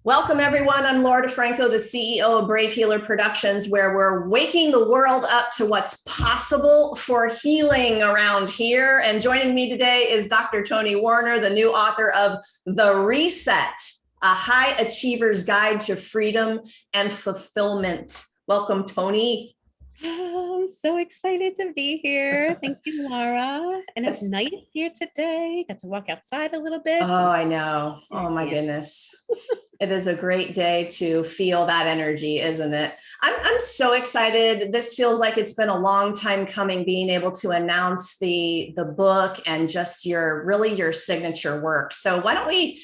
Welcome, everyone. I'm Laura DeFranco, the CEO of Brave Healer Productions, where we're waking the world up to what's possible for healing around here. And joining me today is Dr. Toni Warner, the new author of The Reset, a high achiever's guide to freedom and fulfillment. Welcome, Toni. Oh, I'm so excited to be here. Thank you, Laura. And it's nice here today. Got to walk outside a little bit. Oh, I know. Oh, my goodness. It is a great day to feel that energy, isn't it? I'm so excited. This feels like it's been a long time coming, being able to announce the book and just your signature work. So why don't we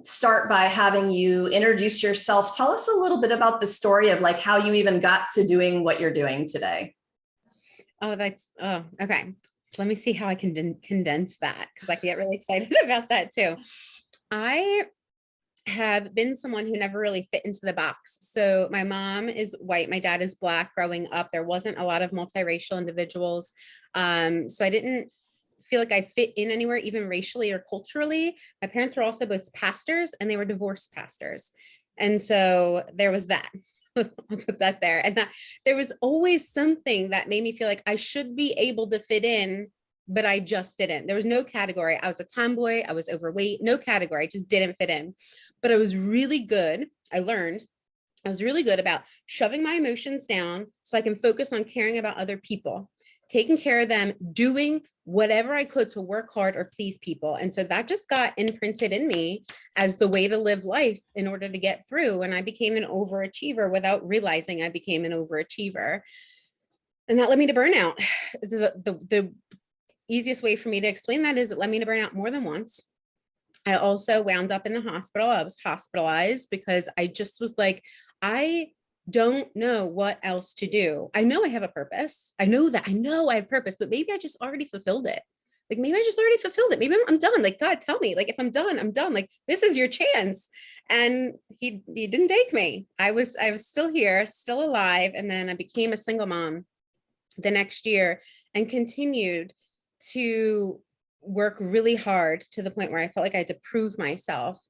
start by having you introduce yourself. Tell us a little bit about the story of like how you even got to doing what you're doing today. Oh, okay. Let me see how I can condense that, because I can get really excited about that too. I have been someone who never really fit into the box. So my mom is white, my dad is Black. Growing up, there wasn't a lot of multiracial individuals. So I didn't feel like I fit in anywhere, even racially or culturally. My parents were also both pastors, and they were divorced pastors. And so there was that. I'll put that there. And there was always something that made me feel like I should be able to fit in, but I just didn't. There was no category. I was a tomboy. I was overweight, no category. I just didn't fit in. But I was really good. I was really good about shoving my emotions down so I can focus on caring about other people, taking care of them, doing whatever I could to work hard or please people. And so that just got imprinted in me as the way to live life in order to get through. And I became an overachiever without realizing I became an overachiever. And that led me to burnout. The easiest way for me to explain that is it led me to burnout more than once. I also wound up in the hospital. I was hospitalized because I just was like, I don't know what else to do. I know I have a purpose. I know I have purpose, but maybe I just already fulfilled it. Like, maybe I just already fulfilled it. Maybe I'm done. Like, God, tell me, like, if I'm done, I'm done. Like, this is your chance. And he didn't take me. I was still here, still alive. And then I became a single mom the next year and continued to work really hard to the point where I felt like I had to prove myself.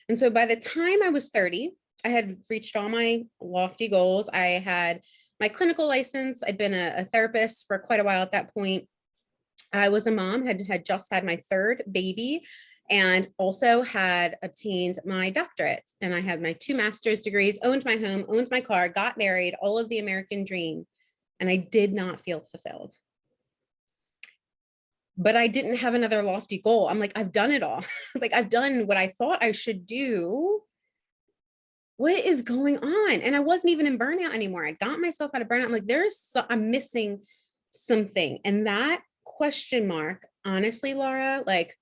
And so by the time I was 30, I had reached all my lofty goals. I had my clinical license. I'd been a therapist for quite a while at that point. I was a mom, had just had my third baby, and also had obtained my doctorate. And I had my 2 master's degrees, owned my home, owned my car, got married, all of the American dream. And I did not feel fulfilled. But I didn't have another lofty goal. I'm like, I've done it all. Like, I've done what I thought I should do. What is going on? And I wasn't even in burnout anymore. I got myself out of burnout. I'm like, I'm missing something. And that question mark, honestly, Laura, like,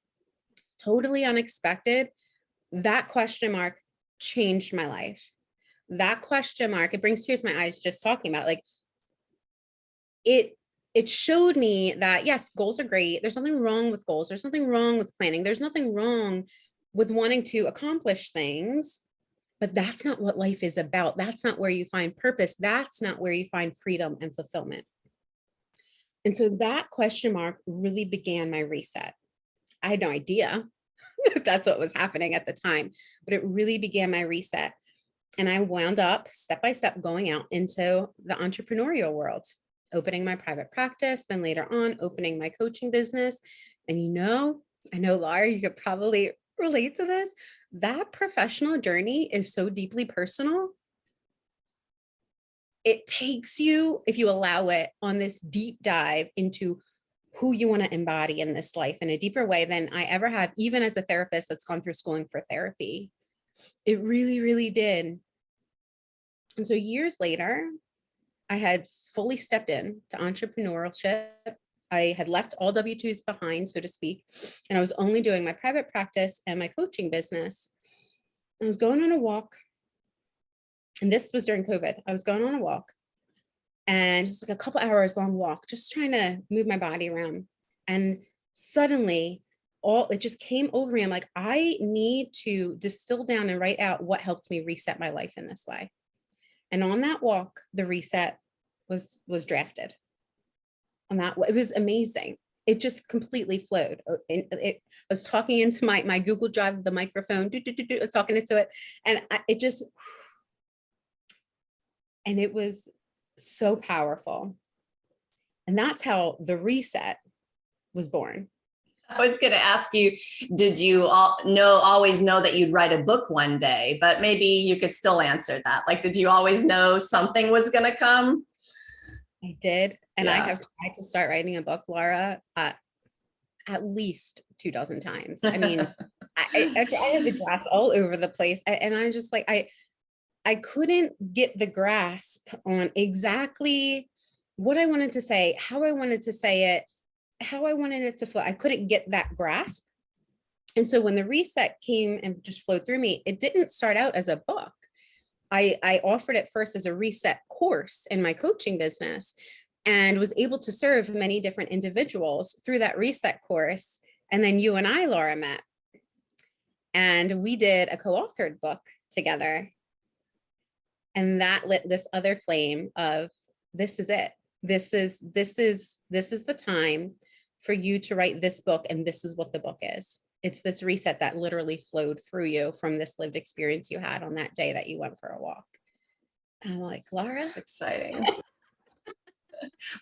totally unexpected. That question mark changed my life. That question mark, it brings tears to my eyes just talking about, like, it showed me that, yes, goals are great. There's nothing wrong with goals. There's nothing wrong with planning. There's nothing wrong with wanting to accomplish things. But that's not what life is about. That's not where you find purpose. That's not where you find freedom and fulfillment. And so that question mark really began my reset. I had no idea if that's what was happening at the time, but it really began my reset. And I wound up step by step going out into the entrepreneurial world, opening my private practice, then later on opening my coaching business. And I know, Laura, you could probably relate to this. That professional journey is so deeply personal. It takes you, if you allow it, on this deep dive into who you want to embody in this life in a deeper way than I ever have, even as a therapist that's gone through schooling for therapy. It really, really did. And so years later, I had fully stepped in to entrepreneurship. I had left all W-2s behind, so to speak, and I was only doing my private practice and my coaching business. I was going on a walk, and this was during COVID. I was going on a walk, and just like a couple hours long walk, just trying to move my body around. And suddenly, it just came over me. I'm like, I need to distill down and write out what helped me reset my life in this way. And on that walk, the reset was drafted. On that, it was amazing. it just completely flowed. I was talking into my Google Drive, the microphone, I was talking into it, and and it was so powerful. And that's how the reset was born. I was going to ask you, did you always know that you'd write a book one day? But maybe you could still answer that. Like, did you always know something was going to come? I did. And Yeah. I have tried to start writing a book, Laura, at least 24 times. I mean, I have the drafts all over the place. And I just like, I couldn't get the grasp on exactly what I wanted to say, how I wanted to say it, how I wanted it to flow. I couldn't get that grasp. And so when the reset came and just flowed through me, it didn't start out as a book. I offered it first as a reset course in my coaching business, and was able to serve many different individuals through that reset course. And then you and I, Laura, met, and we did a co-authored book together. And that lit this other flame of, this is it. This is the time for you to write this book. And this is what the book is. It's this reset that literally flowed through you from this lived experience you had on that day that you went for a walk. And I'm like, Laura, exciting.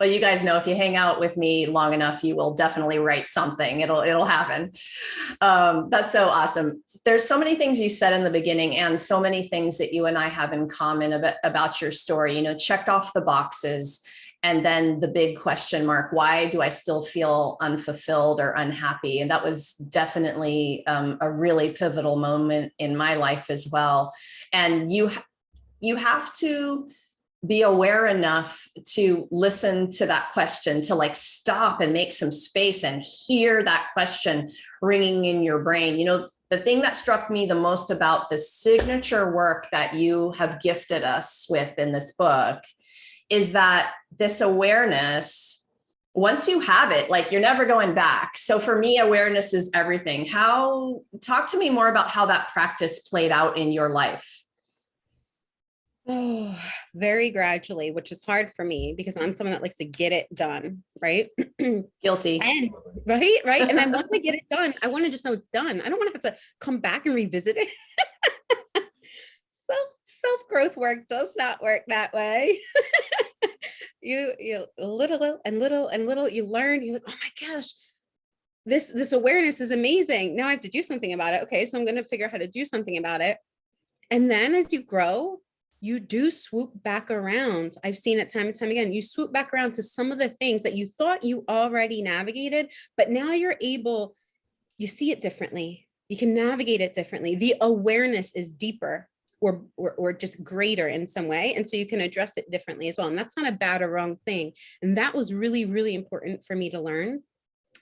Well, you guys know, if you hang out with me long enough, you will definitely write something. It'll happen. That's so awesome. There's so many things you said in the beginning, and so many things that you and I have in common about your story. You know, checked off the boxes, and then the big question mark: why do I still feel unfulfilled or unhappy? And that was definitely a really pivotal moment in my life as well. And you have to be aware enough to listen to that question, to like stop and make some space and hear that question ringing in your brain. You know, the thing that struck me the most about the signature work that you have gifted us with in this book is that this awareness, once you have it, like, you're never going back. So for me, awareness is everything. Talk to me more about how that practice played out in your life. oh, very gradually, which is hard for me because I'm someone that likes to get it done, right? Guilty. And right. And then once I get it done, I want to just know it's done. I don't want to have to come back and revisit it. Self-growth work does not work that way. You little and little, you learn, you're like, oh my gosh, this awareness is amazing. Now I have to do something about it. Okay, so I'm going to figure out how to do something about it. And then as you grow, you do swoop back around. I've seen it time and time again. You swoop back around to some of the things that you thought you already navigated, but now you're able, you see it differently. You can navigate it differently. The awareness is deeper or just greater in some way. And so you can address it differently as well. And that's not a bad or wrong thing. And that was really, really important for me to learn.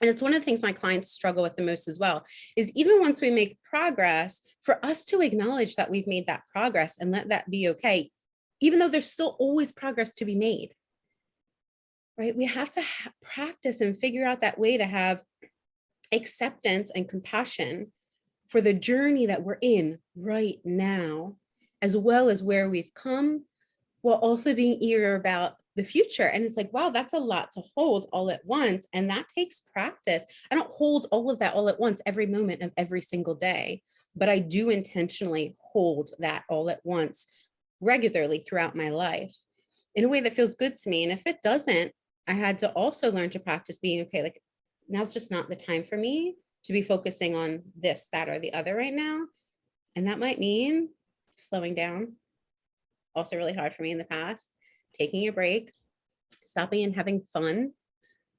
And it's one of the things my clients struggle with the most as well, is even once we make progress, for us to acknowledge that we've made that progress and let that be okay, even though there's still always progress to be made, right? We have to practice and figure out that way to have acceptance and compassion for the journey that we're in right now, as well as where we've come, while also being eager about the future. And it's like, wow, that's a lot to hold all at once. And that takes practice. I don't hold all of that all at once every moment of every single day, but I do intentionally hold that all at once regularly throughout my life in a way that feels good to me. And if it doesn't, I had to also learn to practice being okay. Like, now's just not the time for me to be focusing on this, that, or the other right now. And that might mean slowing down. Also really hard for me in the past. Taking a break, stopping and having fun,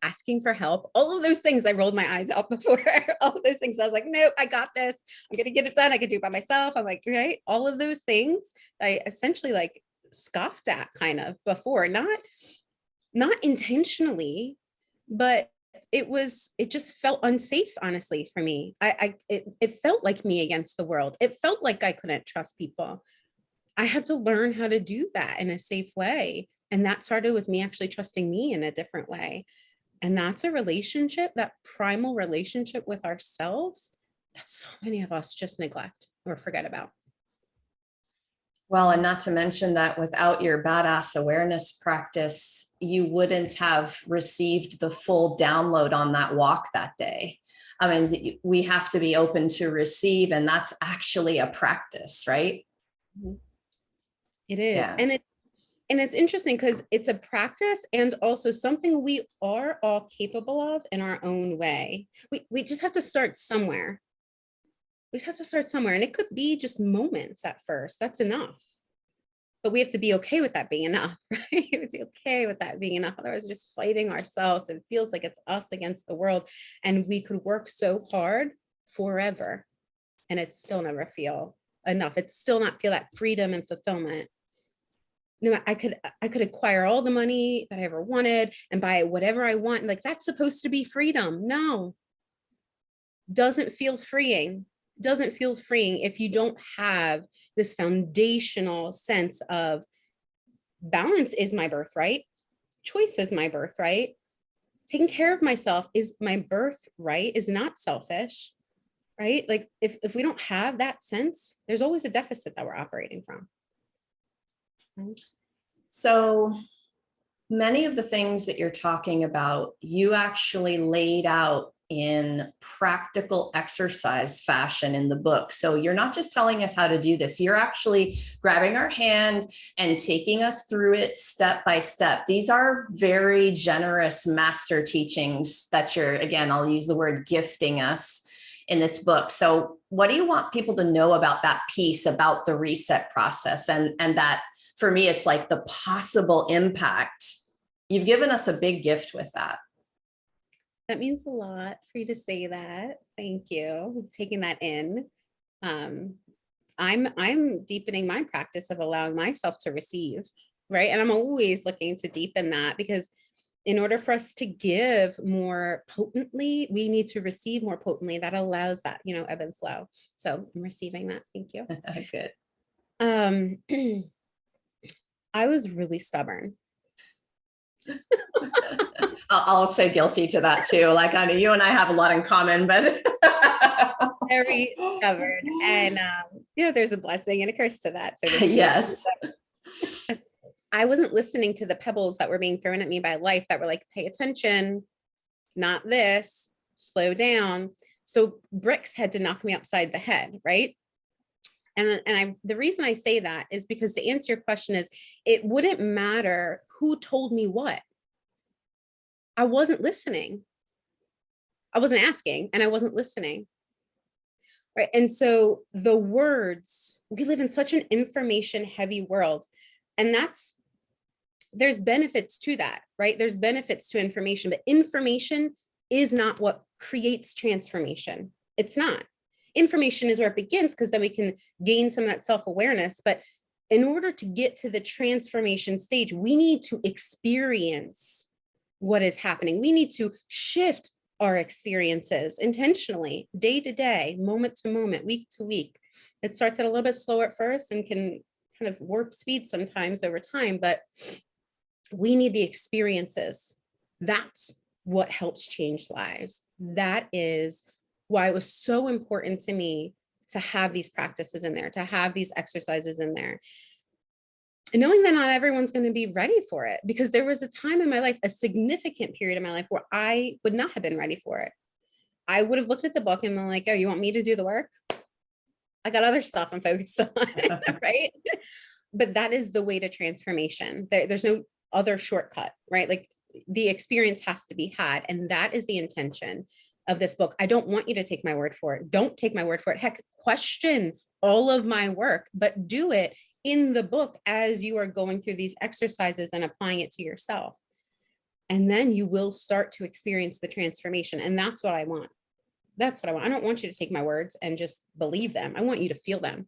asking for help, all of those things I rolled my eyes out before. All of those things I was like, nope, I got this. I'm going to get it done. I can do it by myself. I'm like, right. All of those things I essentially like scoffed at kind of before, not intentionally, but it just felt unsafe, honestly, for me. It felt like me against the world. It felt like I couldn't trust people. I had to learn how to do that in a safe way. And that started with me actually trusting me in a different way. And that's a relationship, that primal relationship with ourselves, that so many of us just neglect or forget about. Well, and not to mention that without your badass awareness practice, you wouldn't have received the full download on that walk that day. I mean, we have to be open to receive, and that's actually a practice, right? It is. Yeah. And it's interesting because it's a practice and also something we are all capable of in our own way. We just have to start somewhere. We just have to start somewhere. And it could be just moments at first. That's enough. But we have to be okay with that being enough, right? We have to be okay with that being enough. Otherwise, we're just fighting ourselves. It feels like it's us against the world. And we could work so hard forever and it still never feel enough. It still not feel that freedom and fulfillment. No, I could acquire all the money that I ever wanted and buy whatever I want. Like that's supposed to be freedom. No, doesn't feel freeing. Doesn't feel freeing if you don't have this foundational sense of balance is my birthright. Choice is my birthright. Taking care of myself is my birthright, is not selfish, right? Like if we don't have that sense, there's always a deficit that we're operating from. So many of the things that you're talking about, you actually laid out in practical exercise fashion in the book. So you're not just telling us how to do this, you're actually grabbing our hand and taking us through it step by step. These are very generous master teachings that you're, again, I'll use the word gifting us in this book. So what do you want people to know about that piece, about the reset process? And that for me, it's like the possible impact. You've given us a big gift with that. That means a lot for you to say that. Thank you. Taking that in. I'm deepening my practice of allowing myself to receive, right? And I'm always looking to deepen that because in order for us to give more potently, we need to receive more potently. That allows that, ebb and flow. So I'm receiving that. Thank you. Good. I was really stubborn. I'll say guilty to that too. Like I know you and I have a lot in common, but very stubborn. And there's a blessing and a curse to that. So yes. I wasn't listening to the pebbles that were being thrown at me by life that were like, pay attention, not this, slow down. So bricks had to knock me upside the head, right? And the reason I say that is because to answer your question is, it wouldn't matter who told me what. I wasn't listening. I wasn't asking and I wasn't listening. Right. And so the words, we live in such an information heavy world. And there's benefits to that, right? There's benefits to information, but information is not what creates transformation. It's not. Information is where it begins because then we can gain some of that self-awareness. But in order to get to the transformation stage, we need to experience what is happening. We need to shift our experiences intentionally, day to day, moment to moment, week to week. It starts at a little bit slower at first and can kind of warp speed sometimes over time, but we need the experiences. That's what helps change lives. That is why it was so important to me to have these practices in there, to have these exercises in there. And knowing that not everyone's going to be ready for it, because there was a time in my life, a significant period in my life where I would not have been ready for it. I would have looked at the book and been like, oh, you want me to do the work? I got other stuff I'm focused on, right? But that is the way to transformation. There's no other shortcut, right? Like the experience has to be had. And that is the intention of this book. I don't want you to take my word for it. Don't take my word for it. Heck, question all of my work, but do it in the book as you are going through these exercises and applying it to yourself. And then you will start to experience the transformation. And that's what I want. That's what I want. I don't want you to take my words and just believe them. I want you to feel them,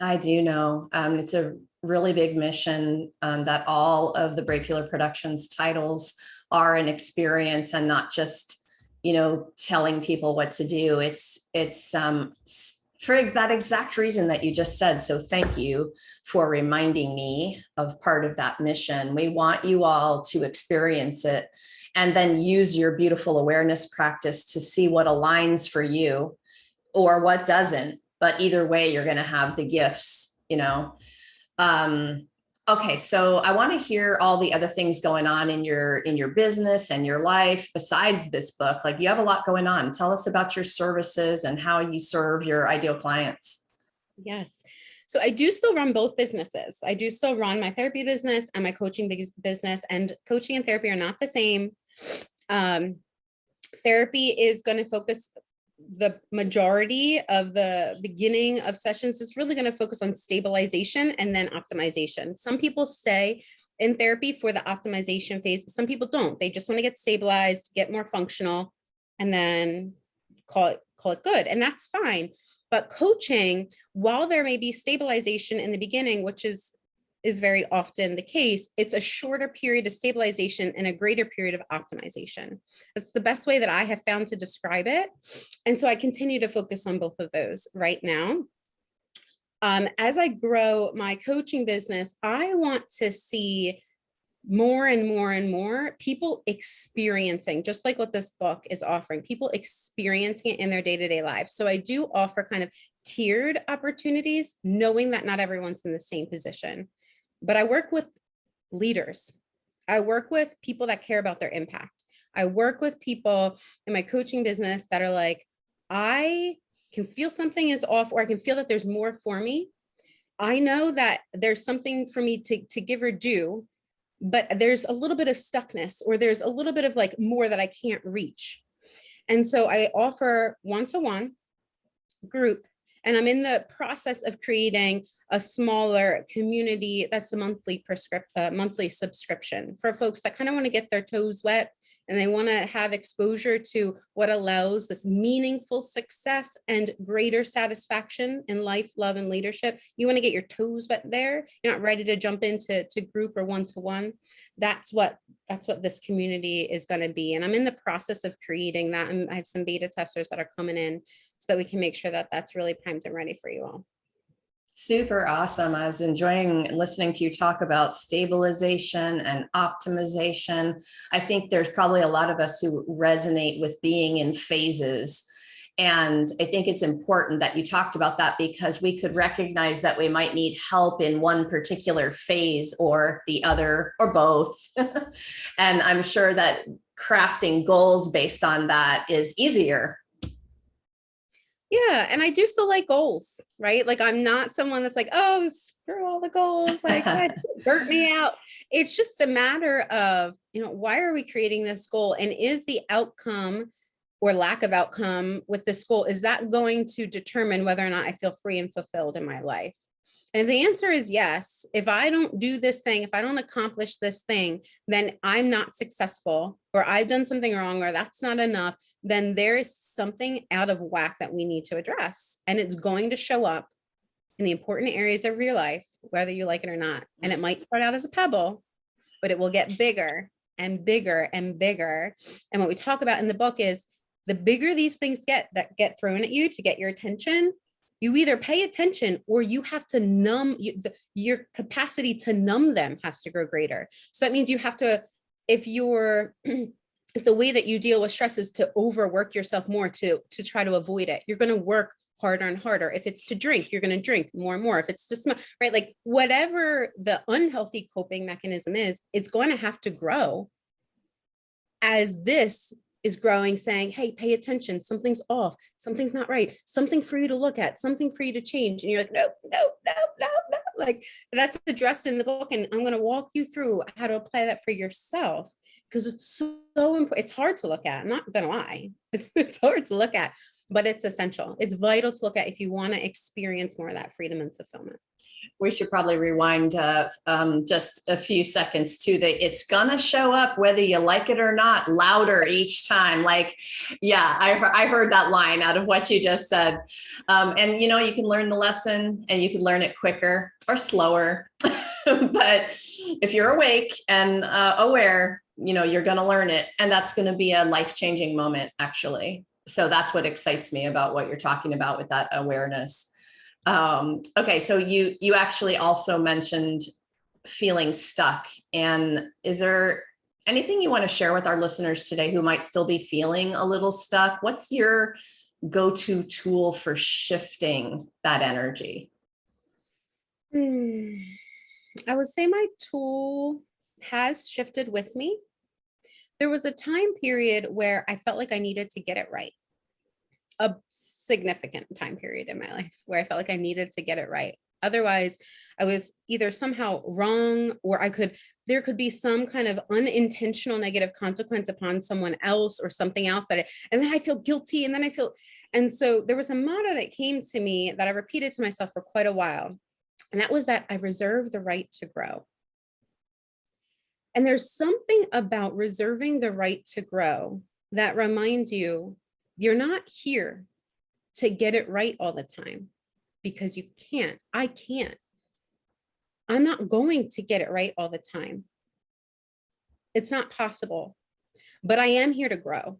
I do know. It's a really big mission that all of the Brave Healer Productions titles are an experience and not just, telling people what to do. It's for that exact reason that you just said. So thank you for reminding me of part of that mission. We want you all to experience it and then use your beautiful awareness practice to see what aligns for you or what doesn't. but either way, you're going to have the gifts, you know. Okay, so I want to hear all the other things going on in your business and your life besides this book. Like, you have a lot going on. Tell us about your services and how you serve your ideal clients. Yes. So I do still run both businesses. I do still run my therapy business and my coaching business, and coaching and therapy are not the same. Therapy is going to focus, the majority of the beginning of sessions is really going to focus on stabilization and then optimization. Some people stay in therapy for the optimization phase. Some people don't. They just want to get stabilized, get more functional, and then call it good. And that's fine. But coaching, while there may be stabilization in the beginning, which is very often the case, it's a shorter period of stabilization and a greater period of optimization. That's the best way that I have found to describe it. And so I continue to focus on both of those right now. As I grow my coaching business, I want to see more and more and more people experiencing, just like what this book is offering, people experiencing it in their day-to-day lives. So I do offer kind of tiered opportunities, knowing that not everyone's in the same position. But I work with leaders. I work with people that care about their impact. I work with people in my coaching business that are like, I can feel something is off, or I can feel that there's more for me. I know that there's something for me to give or do, but there's a little bit of stuckness, or there's a little bit of like more that I can't reach. And so I offer one-to-one group, and I'm in the process of creating a smaller community that's a monthly subscription for folks that kind of want to get their toes wet, and they want to have exposure to what allows this meaningful success and greater satisfaction in life, love, and leadership. You want to get your toes wet there. You're not ready to jump into group or one-to-one. That's what this community is going to be. And I'm in the process of creating that. And I have some beta testers that are coming in so that we can make sure that that's really primed and ready for you all. Super awesome. I was enjoying listening to you talk about stabilization and optimization. I think there's probably a lot of us who resonate with being in phases. And I think it's important that you talked about that, because we could recognize that we might need help in one particular phase or the other, or both. And I'm sure that crafting goals based on that is easier. Yeah. And I do still like goals, right? Like, I'm not someone that's like, oh, screw all the goals, like that burnt me out. It's just a matter of, why are we creating this goal? And is the outcome or lack of outcome with this goal, is that going to determine whether or not I feel free and fulfilled in my life? And if the answer is yes, if I don't do this thing, if I don't accomplish this thing, then I'm not successful, or I've done something wrong, or that's not enough, then there is something out of whack that we need to address. And it's going to show up in the important areas of your life, whether you like it or not. And it might start out as a pebble, but it will get bigger and bigger and bigger. And what we talk about in the book is, the bigger these things that get thrown at you to get your attention, you either pay attention, or you have to numb your capacity to numb them has to grow greater. So that means you have to, if the way that you deal with stress is to overwork yourself more to try to avoid it, you're going to work harder and harder. If it's to drink, you're going to drink more and more. If it's to smoke, right? Like, whatever the unhealthy coping mechanism is, it's going to have to grow as this is growing, saying, hey, pay attention. Something's off. Something's not right. Something for you to look at, something for you to change. And you're like, no. Like, that's addressed in the book. And I'm going to walk you through how to apply that for yourself, because it's so important. It's hard to look at. I'm not going to lie. It's hard to look at, but it's essential. It's vital to look at if you want to experience more of that freedom and fulfillment. We should probably rewind just a few seconds to it's gonna show up whether you like it or not, louder each time. Like, yeah, I heard that line out of what you just said. And you can learn the lesson, and you can learn it quicker or slower. But if you're awake and aware, you're gonna learn it, and that's gonna be a life-changing moment, actually. So that's what excites me about what you're talking about with that awareness. Okay, so you actually also mentioned feeling stuck. And is there anything you want to share with our listeners today who might still be feeling a little stuck? What's your go-to tool for shifting that energy? I would say my tool has shifted with me. There was a time period where I felt like I needed to get it right. A significant time period in my life where I felt like I needed to get it right. Otherwise, I was either somehow wrong, or there could be some kind of unintentional negative consequence upon someone else or something else and then I feel guilty, and so there was a motto that came to me that I repeated to myself for quite a while. And that was that I reserve the right to grow. And there's something about reserving the right to grow that reminds you, you're not here to get it right all the time, because you can't. I can't. I'm not going to get it right all the time. It's not possible, but I am here to grow.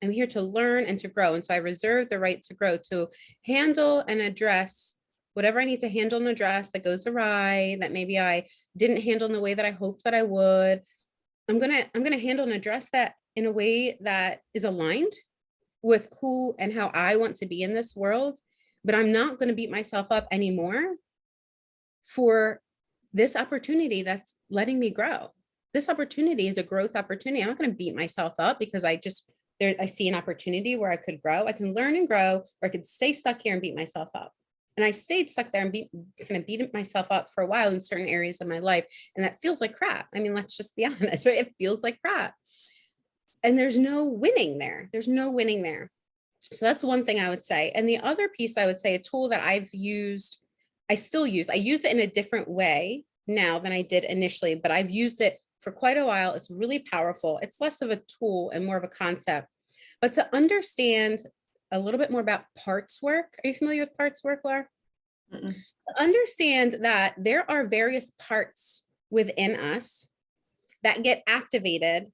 I'm here to learn and to grow. And so I reserve the right to grow, to handle and address whatever I need to handle and address that goes awry, that maybe I didn't handle in the way that I hoped that I would. I'm going to handle and address that in a way that is aligned with who and how I want to be in this world. But I'm not going to beat myself up anymore for this opportunity that's letting me grow. This opportunity is a growth opportunity. I'm not going to beat myself up because I see an opportunity where I could grow. I can learn and grow, or I could stay stuck here and beat myself up. And I stayed stuck there and beat myself up for a while in certain areas of my life. And that feels like crap. I mean, let's just be honest, right? It feels like crap. And there's no winning there. There's no winning there. So that's one thing I would say. And the other piece I would say, a tool that I've used, I use it in a different way now than I did initially, but I've used it for quite a while. It's really powerful. It's less of a tool and more of a concept. But to understand a little bit more about parts work. Are you familiar with parts work, Laura? Mm-mm. Understand that there are various parts within us that get activated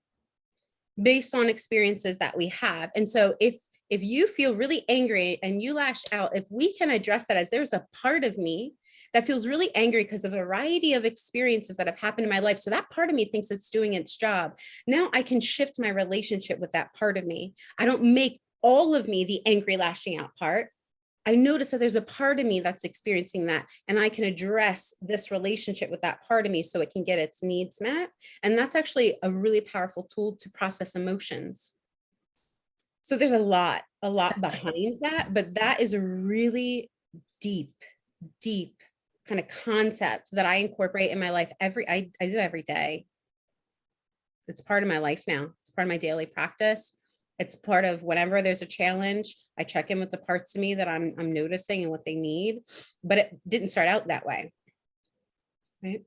based on experiences that we have. And so if you feel really angry and you lash out, if we can address that as there's a part of me that feels really angry because of a variety of experiences that have happened in my life. So that part of me thinks it's doing its job. Now I can shift my relationship with that part of me. I don't make all of me the angry lashing out part. I notice that there's a part of me that's experiencing that, and I can address this relationship with that part of me so it can get its needs met. And that's actually a really powerful tool to process emotions. So there's a lot behind that, but that is a really deep kind of concept that I incorporate in my life. I do every day. It's part of my life now. It's part of my daily practice. It's part of whenever there's a challenge, I check in with the parts of me that I'm noticing and what they need, but it didn't start out that way. Right?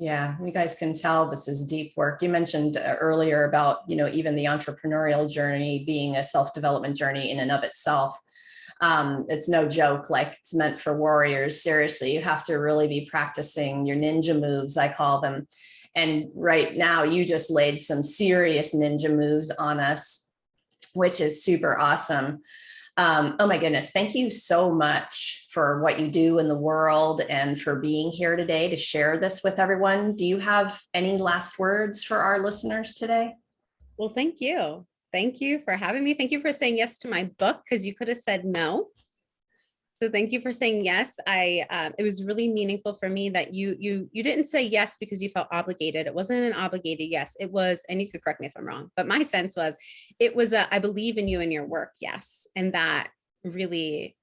Yeah, you guys can tell this is deep work. You mentioned earlier about, even the entrepreneurial journey being a self-development journey in and of itself. It's no joke, like it's meant for warriors. Seriously, you have to really be practicing your ninja moves, I call them. And right now you just laid some serious ninja moves on us, which is super awesome. Oh my goodness. Thank you so much for what you do in the world and for being here today to share this with everyone. Do you have any last words for our listeners today? Well, thank you. Thank you for having me. Thank you for saying yes to my book, because you could have said no. So thank you for saying yes. It was really meaningful for me that you didn't say yes because you felt obligated. It wasn't an obligated yes. It was, and you could correct me if I'm wrong, but my sense was, it was I believe in you and your work. Yes. And that really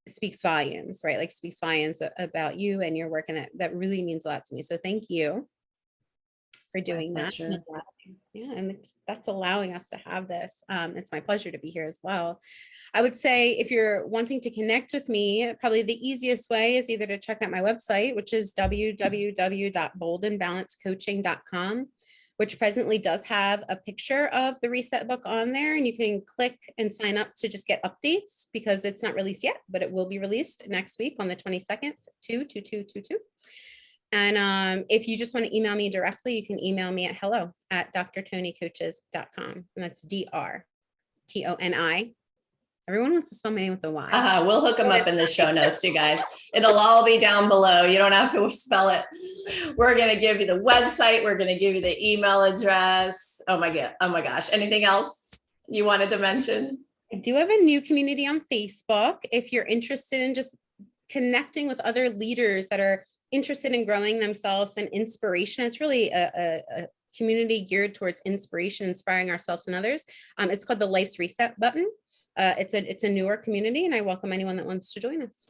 speaks volumes, right? Like speaks volumes about you and your work. And that really means a lot to me. So thank you for doing that. Yeah, and that's allowing us to have this. It's my pleasure to be here as well. I would say if you're wanting to connect with me, probably the easiest way is either to check out my website, which is www.boldenbalancecoaching.com, which presently does have a picture of the reset book on there, and you can click and sign up to just get updates, because it's not released yet, but it will be released next week on the 22nd, 2/22/22. And if you just want to email me directly, you can email me at hello@drtonicoaches.com. And that's DRTONI. Everyone wants to spell my name with a Y. We'll hook them up in the show notes, you guys. It'll all be down below. You don't have to spell it. We're going to give you the website. We're going to give you the email address. Oh my gosh. Anything else you wanted to mention? I do have a new community on Facebook. If you're interested in just connecting with other leaders that are interested in growing themselves and inspiration, it's really a community geared towards inspiration, inspiring ourselves and others. It's called the Life's Reset Button. It's a newer community, and I welcome anyone that wants to join us.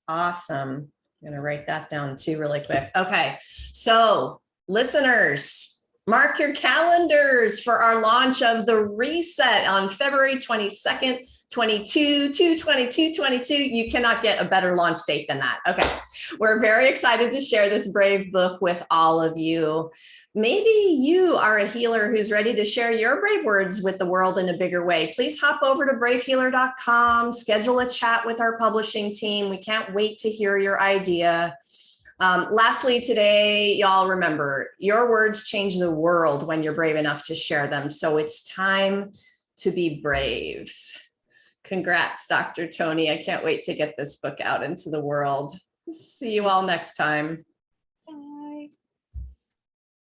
Awesome. I'm going to write that down too really quick. Okay. So listeners, mark your calendars for our launch of the Reset on February 22nd, 22. You cannot get a better launch date than that. Okay. We're very excited to share this brave book with all of you. Maybe you are a healer who's ready to share your brave words with the world in a bigger way. Please hop over to bravehealer.com, schedule a chat with our publishing team. We can't wait to hear your idea. Lastly, today, y'all remember, your words change the world when you're brave enough to share them. So it's time to be brave. Congrats, Dr. Toni. I can't wait to get this book out into the world. See you all next time.